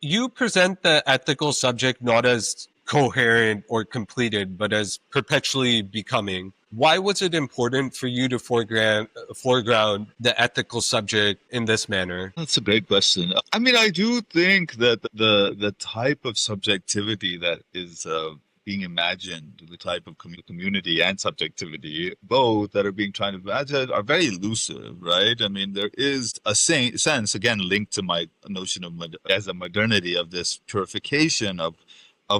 You present the ethical subject not as coherent or completed, but as perpetually becoming. Why was it important for you to foreground the ethical subject in this manner? That's a great question. I mean, I do think that the type of subjectivity that is being imagined, the type of community and subjectivity, both that are being trying to imagine, are very elusive, right? I mean, there is a sense, again, linked to my notion of as a modernity of this purification of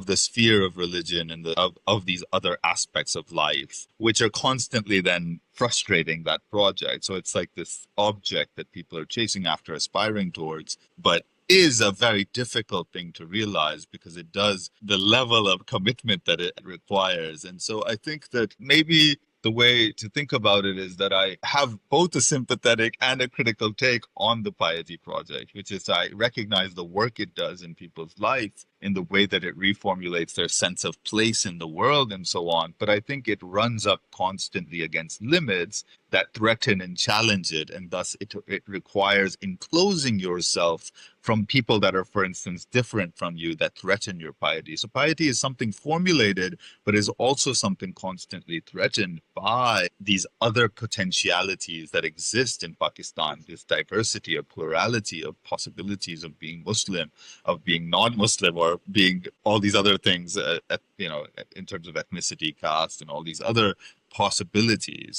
the sphere of religion and of these other aspects of life, which are constantly then frustrating that project. So it's like this object that people are chasing after, aspiring towards, but is a very difficult thing to realize because it does the level of commitment that it requires. And so I think that maybe the way to think about it is that I have both a sympathetic and a critical take on the Piety project, which is I recognize the work it does in people's lives in the way that it reformulates their sense of place in the world and so on. But I think it runs up constantly against limits that threaten and challenge it. And thus it requires enclosing yourself from people that are, for instance, different from you that threaten your piety. So piety is something formulated, but is also something constantly threatened by these other potentialities that exist in Pakistan, this diversity, of plurality of possibilities of being Muslim, of being non-Muslim, or being all these other things, in terms of ethnicity, caste, and all these other possibilities.